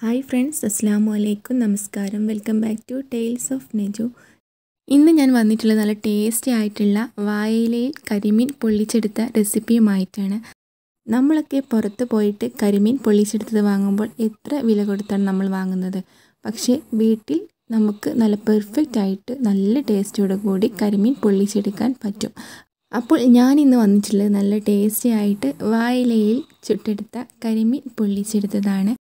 Hi friends, Assalamu alaikum, Namaskaram, welcome back to Tales of NAJU. ഇന്ന് ഞാൻ വന്നിട്ടുള്ള നല്ല ടേസ്റ്റി ആയിട്ടുള്ള വാഴയിലയിൽ കരിമീൻ പൊള്ളിച്ചെടുത്ത റെസിപ്പിയുമായിട്ടാണ്. നമ്മളൊക്കെ പുറത്ത് പോയിട്ട് കരിമീൻ പൊള്ളിച്ചെടുത്തത് വാങ്ങുമ്പോൾ എത്ര വില കൊടുത്താണ് നമ്മൾ വാങ്ങുന്നത്. പക്ഷേ വീട്ടിൽ നമുക്ക് നല്ല പെർഫെക്റ്റ് ആയിട്ട് നല്ല ടേസ്റ്റോട് കൂടി കരിമീൻ പൊള്ളിച്ചെടുക്കാൻ പറ്റും. അപ്പോൾ ഞാൻ ഇന്ന് വന്നിട്ടുള്ളത് നല്ല ടേസ്റ്റി ആയിട്ട് വാഴയിലയിൽ ചുട്ടെടുത്ത കരിമീൻ പൊള്ളിച്ചെടുത്തതാണ്.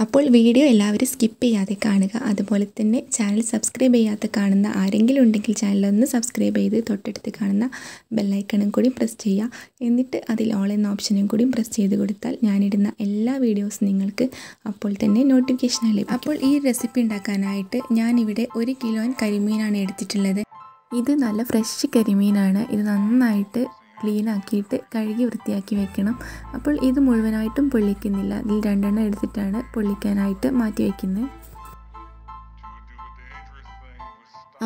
അപ്പോൾ വീഡിയോ എല്ലാവരും സ്കിപ്പ് ചെയ്യാതെ കാണുക. അതുപോലെ തന്നെ ചാനൽ സബ്സ്ക്രൈബ് ചെയ്യാതെ കാണുന്ന ആരെങ്കിലും ഉണ്ടെങ്കിൽ ചാനലൊന്ന് സബ്സ്ക്രൈബ് ചെയ്ത് തൊട്ടടുത്ത് കാണുന്ന ബെല്ലൈക്കണും കൂടി പ്രസ് ചെയ്യുക. എന്നിട്ട് അതിൽ ഓൾ എന്ന ഓപ്ഷനും കൂടി പ്രസ് ചെയ്ത് കൊടുത്താൽ ഞാനിടുന്ന എല്ലാ വീഡിയോസും നിങ്ങൾക്ക് അപ്പോൾ തന്നെ നോട്ടിഫിക്കേഷൻ ലഭിക്കും. അപ്പോൾ ഈ റെസിപ്പി ഉണ്ടാക്കാനായിട്ട് ഞാനിവിടെ 1 കിലോ കരിമീനാണ് എടുത്തിട്ടുള്ളത്. ഇത് നല്ല ഫ്രഷ് കരിമീനാണ്. ഇത് നന്നായിട്ട് ക്ലീൻ ആക്കിയിട്ട് കഴുകി വൃത്തിയാക്കി വെക്കണം. അപ്പോൾ ഇത് മുഴുവനായിട്ടും പൊള്ളിക്കുന്നില്ല, ഇതിൽ 2 എണ്ണം എടുത്തിട്ടാണ് പൊള്ളിക്കാനായിട്ട് മാറ്റി വയ്ക്കുന്നത്.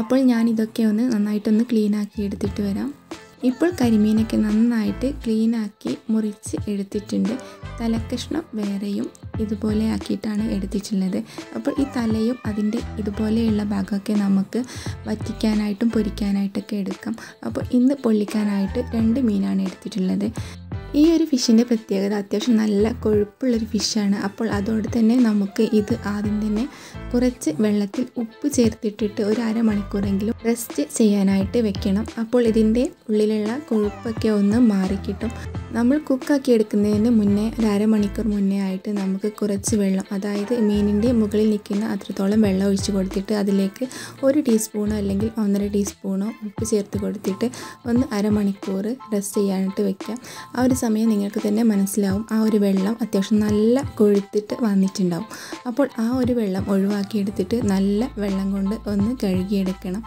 അപ്പോൾ ഞാൻ ഇതൊക്കെ നന്നായിട്ടൊന്ന് ക്ലീൻ ആക്കി എടുത്തിട്ട് വരാം. ഇപ്പോൾ കരിമീനൊക്കെ നന്നായിട്ട് ക്ലീനാക്കി മുറിച്ച് എടുത്തിട്ടുണ്ട്. തലക്കഷ്ണം വേറെയും ഇതുപോലെ ആക്കിയിട്ടാണ് എടുത്തിട്ടുള്ളത്. അപ്പോൾ ഈ തലയും അതിൻ്റെ ഇതുപോലെയുള്ള ഭാഗമൊക്കെ നമുക്ക് വറ്റിക്കാനായിട്ടും പൊരിക്കാനായിട്ടൊക്കെ എടുക്കാം. അപ്പോൾ ഇന്ന് പൊള്ളിക്കാനായിട്ട് 2 മീനാണ് എടുത്തിട്ടുള്ളത്. ഈ ഒരു ഫിഷിൻ്റെ പ്രത്യേകത അത്യാവശ്യം നല്ല കൊഴുപ്പുള്ളൊരു ഫിഷാണ്. അപ്പോൾ അതുകൊണ്ട് തന്നെ നമുക്ക് ഇത് ആദ്യം തന്നെ കുറച്ച് വെള്ളത്തിൽ ഉപ്പ് ചേർത്തിട്ടിട്ട് ഒരു അരമണിക്കൂറെങ്കിലും റെസ്റ്റ് ചെയ്യാനായിട്ട് വെക്കണം. അപ്പോൾ ഇതിൻ്റെ ഉള്ളിലുള്ള കൊഴുപ്പൊക്കെ ഒന്ന് മാറിക്കിട്ടും. നമ്മൾ കുക്കാക്കി എടുക്കുന്നതിന് മുന്നേ ഒരു അരമണിക്കൂർ മുന്നേ ആയിട്ട് നമുക്ക് കുറച്ച് വെള്ളം, അതായത് മീനിൻ്റെ മുകളിൽ നിൽക്കുന്ന അത്രത്തോളം വെള്ളം ഒഴിച്ച് കൊടുത്തിട്ട് അതിലേക്ക് 1 ടീസ്പൂണോ അല്ലെങ്കിൽ 1.5 ടീസ്പൂണോ ഉപ്പ് ചേർത്ത് കൊടുത്തിട്ട് ഒന്ന് അരമണിക്കൂർ റെസ്റ്റ് ചെയ്യാനായിട്ട് വെക്കാം. ആ ഒരു സമയം നിങ്ങൾക്ക് തന്നെ മനസ്സിലാവും ആ ഒരു വെള്ളം അത്യാവശ്യം നല്ല കൊഴുത്തിട്ട് വന്നിട്ടുണ്ടാവും. അപ്പോൾ ആ ഒരു വെള്ളം ഒഴിവാക്കിയെടുത്തിട്ട് നല്ല വെള്ളം കൊണ്ട് ഒന്ന് കഴുകിയെടുക്കണം.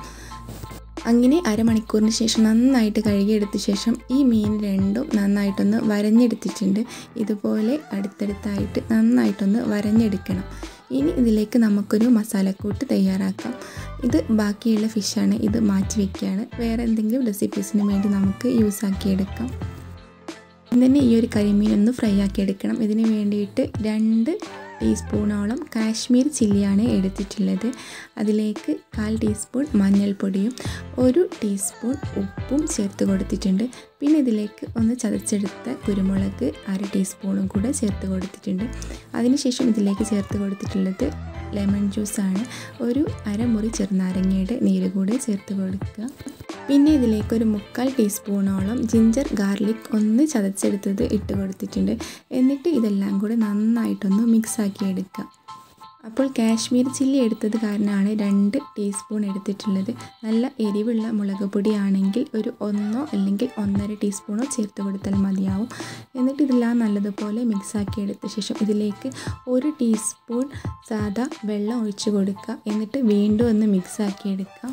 അങ്ങനെ അരമണിക്കൂറിന് ശേഷം നന്നായിട്ട് കഴുകിയെടുത്ത ശേഷം ഈ മീൻ രണ്ടും നന്നായിട്ടൊന്ന് വരഞ്ഞെടുത്തിട്ടുണ്ട്. ഇതുപോലെ അടുത്തടുത്തായിട്ട് നന്നായിട്ടൊന്ന് വരഞ്ഞെടുക്കണം. ഇനി ഇതിലേക്ക് നമുക്കൊരു മസാലക്കൂട്ട് തയ്യാറാക്കാം. ഇത് ബാക്കിയുള്ള ഫിഷാണ്, ഇത് മാറ്റി വയ്ക്കുകയാണ്. വേറെ എന്തെങ്കിലും റെസിപ്പീസിന് വേണ്ടി നമുക്ക് യൂസ് ആക്കിയെടുക്കാം. തന്നെ ഈ ഒരു കരിമീൻ ഒന്ന് ഫ്രൈ ആക്കി എടുക്കണം. ഇതിന് വേണ്ടിയിട്ട് 2 ടീസ്പൂണോളം കാശ്മീർ ചില്ലിയാണ് എടുത്തിട്ടുള്ളത്. അതിലേക്ക് 1/4 ടീസ്പൂൺ മഞ്ഞൾപ്പൊടിയും 1 ടീസ്പൂൺ ഉപ്പും ചേർത്ത് കൊടുത്തിട്ടുണ്ട്. പിന്നെ ഇതിലേക്ക് ഒന്ന് ചതച്ചെടുത്ത കുരുമുളക് 1/2 ടീസ്പൂണും കൂടെ ചേർത്ത് കൊടുത്തിട്ടുണ്ട്. അതിനുശേഷം ഇതിലേക്ക് ചേർത്ത് കൊടുത്തിട്ടുള്ളത് ലെമൺ ജ്യൂസാണ്. ഒരു അരമുറി ചെറുനാരങ്ങയുടെ നീര് കൂടെ ചേർത്ത് കൊടുക്കുക. പിന്നെ ഇതിലേക്ക് ഒരു 3/4 ടീസ്പൂണോളം ജിഞ്ചർ ഗാർലിക് ഒന്ന് ചതച്ചെടുത്തത് ഇട്ട് കൊടുത്തിട്ടുണ്ട്. എന്നിട്ട് ഇതെല്ലാം കൂടെ നന്നായിട്ടൊന്ന് മിക്സാക്കി എടുക്കുക. അപ്പോൾ കാശ്മീർ ചില്ലി എടുത്തത് കാരണമാണ് 2 ടീസ്പൂൺ എടുത്തിട്ടുള്ളത്. നല്ല എരിവുള്ള മുളക് പൊടിയാണെങ്കിൽ ഒരു 1 അല്ലെങ്കിൽ 1.5 ടീസ്പൂണോ ചേർത്ത് കൊടുത്താൽ മതിയാവും. എന്നിട്ട് ഇതെല്ലാം നല്ലതുപോലെ മിക്സാക്കി എടുത്ത ശേഷം ഇതിലേക്ക് 1 ടീസ്പൂൺ സാദാ വെള്ളം ഒഴിച്ച് കൊടുക്കുക. എന്നിട്ട് വീണ്ടും ഒന്ന് മിക്സാക്കി എടുക്കുക.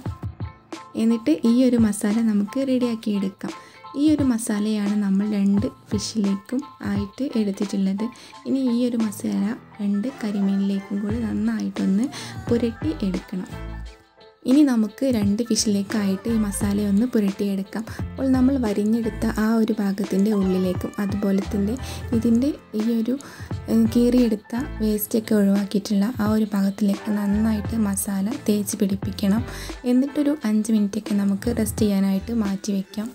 എന്നിട്ട് ഈ ഒരു മസാല നമുക്ക് റെഡിയാക്കി എടുക്കാം. ഈ ഒരു മസാലയാണ് നമ്മൾ 2 ഫിഷിലേക്കും ആയിട്ട് എടുത്തിട്ടുള്ളത്. ഇനി ഈ ഒരു മസാല 2 കരിമീനിലേക്കും കൂടി നന്നായിട്ടൊന്ന് പുരട്ടി എടുക്കണം. ഇനി നമുക്ക് 2 ഫിഷിലേക്കായിട്ട് ഈ മസാലയൊന്ന് പുരട്ടിയെടുക്കാം. അപ്പോൾ നമ്മൾ വരിഞ്ഞെടുത്ത ആ ഒരു ഭാഗത്തിൻ്റെ ഉള്ളിലേക്കും അതുപോലെ തന്നെ ഇതിൻ്റെ ഈ ഒരു കീറിയെടുത്ത വേസ്റ്റൊക്കെ ഒഴിവാക്കിയിട്ടുള്ള ആ ഒരു ഭാഗത്തിലേക്ക് നന്നായിട്ട് മസാല തേച്ച് പിടിപ്പിക്കണം. എന്നിട്ടൊരു 5 മിനിറ്റൊക്കെ നമുക്ക് റെസ്റ്റ് ചെയ്യാനായിട്ട് മാറ്റി വയ്ക്കാം.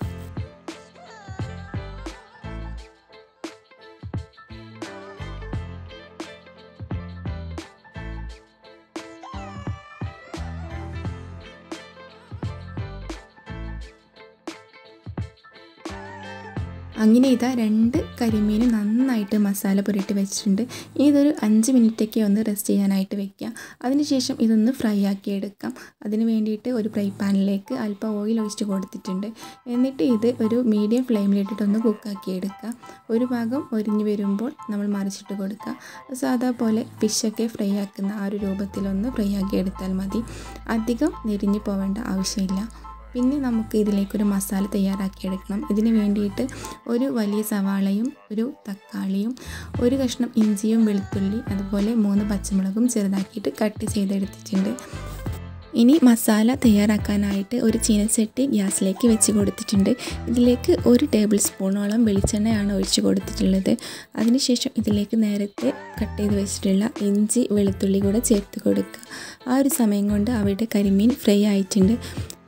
അങ്ങനെ ഇതാ 2 കരിമീനും നന്നായിട്ട് മസാല പുരട്ടി വെച്ചിട്ടുണ്ട്. ഇതൊരു 5 മിനിറ്റൊക്കെ ഒന്ന് റെസ്റ്റ് ചെയ്യാനായിട്ട് വെക്കുക. അതിനുശേഷം ഇതൊന്ന് ഫ്രൈ ആക്കി എടുക്കാം. അതിന് വേണ്ടിയിട്ട് ഒരു ഫ്രൈ പാനിലേക്ക് അല്പം ഓയിൽ ഒഴിച്ച് കൊടുത്തിട്ടുണ്ട്. എന്നിട്ട് ഇത് ഒരു മീഡിയം ഫ്ലെയിമിലിട്ടിട്ടൊന്ന് കുക്കാക്കി എടുക്കുക. ഒരു ഭാഗം ഒരിഞ്ഞ് വരുമ്പോൾ നമ്മൾ മറിച്ചിട്ട് കൊടുക്കുക. സാധാ പോലെ ഫിഷൊക്കെ ഫ്രൈ ആക്കുന്ന ആ ഒരു രൂപത്തിലൊന്ന് ഫ്രൈ ആക്കി എടുത്താൽ മതി. അധികം നെരിഞ്ഞ് പോവേണ്ട ആവശ്യമില്ല. പിന്നെ നമുക്ക് ഇതിലേക്കൊരു മസാല തയ്യാറാക്കിയെടുക്കണം. ഇതിന് വേണ്ടിയിട്ട് ഒരു വലിയ സവാളയും ഒരു തക്കാളിയും 1 കഷ്ണം ഇഞ്ചിയും വെളുത്തുള്ളി അതുപോലെ 3 പച്ചമുളകും ചെറുതാക്കിയിട്ട് കട്ട് ചെയ്തെടുത്തിട്ടുണ്ട്. ഇനി മസാല തയ്യാറാക്കാനായിട്ട് ഒരു ചീനച്ചട്ടി ഗ്യാസിലേക്ക് വെച്ച് കൊടുത്തിട്ടുണ്ട്. ഇതിലേക്ക് 1 ടേബിൾ സ്പൂണോളം വെളിച്ചെണ്ണയാണ് ഒഴിച്ച് കൊടുത്തിട്ടുള്ളത്. അതിനുശേഷം ഇതിലേക്ക് നേരത്തെ കട്ട് ചെയ്ത് വെച്ചിട്ടുള്ള ഇഞ്ചി വെളുത്തുള്ളി കൂടെ ചേർത്ത് കൊടുക്കുക. ആ ഒരു സമയം കൊണ്ട് അവിടെ കരിമീൻ ഫ്രൈ ആയിട്ടുണ്ട്.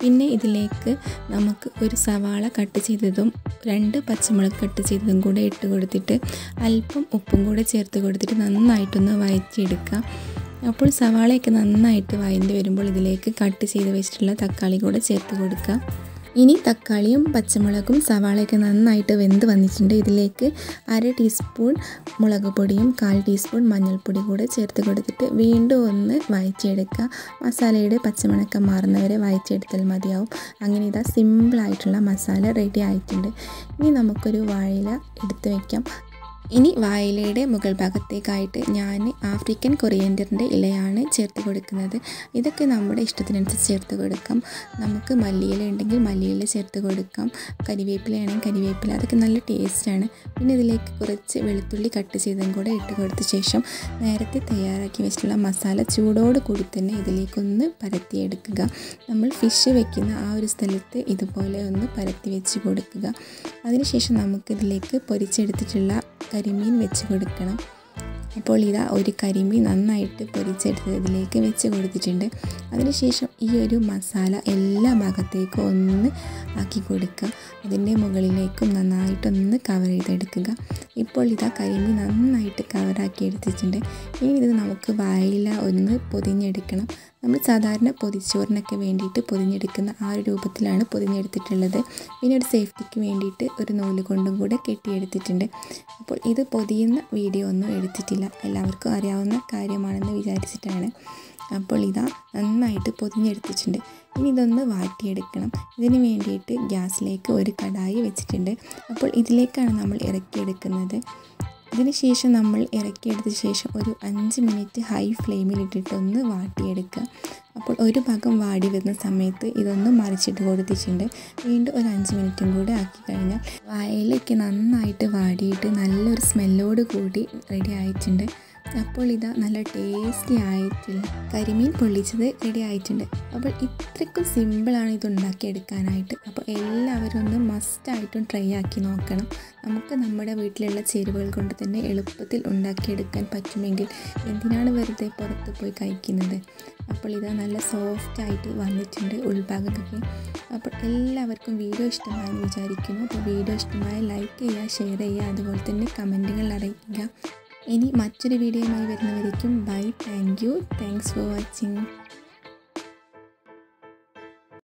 പിന്നെ ഇതിലേക്ക് നമുക്ക് ഒരു സവാള കട്ട് ചെയ്തതും 2 പച്ചമുളക് കട്ട് ചെയ്തതും കൂടെ ഇട്ട് കൊടുത്തിട്ട് അല്പം ഉപ്പും കൂടെ ചേർത്ത് കൊടുത്തിട്ട് നന്നായിട്ടൊന്ന് വഴറ്റിയെടുക്കുക. അപ്പോൾ സവാളയൊക്കെ നന്നായിട്ട് വഴണ്ടി വരുമ്പോൾ ഇതിലേക്ക് കട്ട് ചെയ്ത് വെച്ചിട്ടുള്ള തക്കാളി കൂടെ ചേർത്ത് കൊടുക്കുക. ഇനി തക്കാളിയും പച്ചമുളകും സവാളയൊക്കെ നന്നായിട്ട് വെന്ത് വന്നിട്ടുണ്ട്. ഇതിലേക്ക് 1/2 ടീസ്പൂൺ മുളക് പൊടിയും 1/4 ടീസ്പൂൺ മഞ്ഞൾപ്പൊടി കൂടെ ചേർത്ത് കൊടുത്തിട്ട് വീണ്ടും ഒന്ന് വഴറ്റിയെടുക്കുക. മസാലയുടെ പച്ചമണക്കം മാറുന്നവരെ വഴറ്റിയെടുത്താൽ മതിയാവും. അങ്ങനെ ഇതാ സിമ്പിളായിട്ടുള്ള മസാല റെഡി ആയിട്ടുണ്ട്. ഇനി നമുക്കൊരു വാഴയില എടുത്ത് വയ്ക്കാം. ഇനി വാഴയിലയുടെ മുകൾ ഭാഗത്തേക്കായിട്ട് ഞാൻ ആഫ്രിക്കൻ കൊറിയൻഡറിൻ്റെ ഇലയാണ് ചേർത്ത് കൊടുക്കുന്നത്. ഇതൊക്കെ നമ്മുടെ ഇഷ്ടത്തിനനുസരിച്ച് ചേർത്ത് കൊടുക്കാം. നമുക്ക് മല്ലിയില ഉണ്ടെങ്കിൽ മല്ലിയില ചേർത്ത് കൊടുക്കാം, കരിവേപ്പിലയാണെങ്കിൽ കരിവേപ്പില, അതൊക്കെ നല്ല ടേസ്റ്റാണ്. പിന്നെ ഇതിലേക്ക് കുറച്ച് വെളുത്തുള്ളി കട്ട് ചെയ്തും കൂടെ ഇട്ട് കൊടുത്ത ശേഷം നേരത്തെ തയ്യാറാക്കി വെച്ചിട്ടുള്ള മസാല ചൂടോട് കൂടി തന്നെ ഇതിലേക്കൊന്ന് പരത്തിയെടുക്കുക. നമ്മൾ ഫിഷ് വെക്കുന്ന ആ ഒരു സ്ഥലത്ത് ഇതുപോലെ ഒന്ന് പരത്തി വെച്ച് കൊടുക്കുക. അതിനുശേഷം നമുക്കിതിലേക്ക് പൊരിച്ചെടുത്തിട്ടുള്ള കരിമീൻ വെച്ച് കൊടുക്കണം. അപ്പോൾ ഇതാ ഒരു കരിമീൻ നന്നായിട്ട് പൊരിച്ചെടുത്ത് ഇതിലേക്ക് വെച്ച് കൊടുത്തിട്ടുണ്ട്. അതിനുശേഷം ഈ ഒരു മസാല എല്ലാ ഭാഗത്തേക്കും ഒന്ന് ആക്കി കൊടുക്കുക. അതിൻ്റെ മുകളിലേക്കും നന്നായിട്ടൊന്ന് കവർ ചെയ്തെടുക്കുക. ഇപ്പോൾ ഇതാ കരിമീൻ നന്നായിട്ട് കവറാക്കി എടുത്തിട്ടുണ്ട്. ഇനി ഇത് നമുക്ക് വാഴയില ഒന്ന് പൊതിഞ്ഞെടുക്കണം. നമ്മൾ സാധാരണ പൊതിച്ചോറിനൊക്കെ വേണ്ടിയിട്ട് പൊതിഞ്ഞെടുക്കുന്ന ആ ഒരു രൂപത്തിലാണ് പൊതിഞ്ഞെടുത്തിട്ടുള്ളത്. പിന്നെ ഒരു സേഫ്റ്റിക്ക് വേണ്ടിയിട്ട് ഒരു നൂല് കൊണ്ടും കൂടെ കെട്ടിയെടുത്തിട്ടുണ്ട്. അപ്പോൾ ഇത് പൊതിയുന്ന വീഡിയോ ഒന്നും എടുത്തിട്ടില്ല, എല്ലാവർക്കും അറിയാവുന്ന കാര്യമാണെന്ന് വിചാരിച്ചിട്ടാണ്. അപ്പോൾ ഇതാ നന്നായിട്ട് പൊതിഞ്ഞെടുത്തിട്ടുണ്ട്. ഇനി ഇതൊന്ന് വാട്ടിയെടുക്കണം. ഇതിന് വേണ്ടിയിട്ട് ഗ്യാസിലേക്ക് ഒരു കടായി വെച്ചിട്ടുണ്ട്. അപ്പോൾ ഇതിലേക്കാണ് നമ്മൾ ഇറക്കിയെടുക്കുന്നത്. ഇതിന് ശേഷം നമ്മൾ ഇറക്കിയെടുത്ത ശേഷം ഒരു 5 മിനിറ്റ് ഹൈ ഫ്ലെയിമിലിട്ടിട്ടൊന്ന് വാട്ടിയെടുക്കുക. അപ്പോൾ ഒരു ഭാഗം വാടി വരുന്ന സമയത്ത് ഇതൊന്ന് മറിച്ചിട്ട് കൊടുത്തിട്ടുണ്ട്. വീണ്ടും ഒരു 5 മിനിറ്റും കൂടെ ആക്കി കഴിഞ്ഞാൽ വാഴയിലേക്ക് നന്നായിട്ട് വാടിയിട്ട് നല്ലൊരു സ്മെല്ലോട് കൂടി റെഡി ആയിട്ടുണ്ട്. അപ്പോൾ ഇതാ നല്ല ടേസ്റ്റി ആയിട്ടുള്ള കരിമീൻ പൊള്ളിച്ചത് റെഡി ആയിട്ടുണ്ട്. അപ്പോൾ ഇത്രയ്ക്കും സിമ്പിളാണ് ഇത് ഉണ്ടാക്കിയെടുക്കാനായിട്ട്. അപ്പോൾ എല്ലാവരും ഒന്ന് മസ്റ്റായിട്ടും ട്രൈ ആക്കി നോക്കണം. നമുക്ക് നമ്മുടെ വീട്ടിലുള്ള ചേരുവകൾ കൊണ്ട് തന്നെ എളുപ്പത്തിൽ ഉണ്ടാക്കിയെടുക്കാൻ പറ്റുമെങ്കിൽ എന്തിനാണ് വെറുതെ പുറത്ത് പോയി കഴിക്കുന്നത്. അപ്പോൾ ഇതാ നല്ല സോഫ്റ്റായിട്ട് വന്നിട്ടുണ്ട് ഉൾഭാഗത്തൊക്കെ. അപ്പോൾ എല്ലാവർക്കും വീഡിയോ ഇഷ്ടമായെന്ന് വിചാരിക്കുന്നു. അപ്പോൾ വീഡിയോ ഇഷ്ടമായ ലൈക്ക് ചെയ്യുക, ഷെയർ ചെയ്യുക, അതുപോലെ തന്നെ കമൻറ്റുകൾ അറിയിക്കുക. ഇനി മറ്റൊരു വീഡിയോയുമായി വരുന്നവരേക്കും bye, thank you, thanks for watching.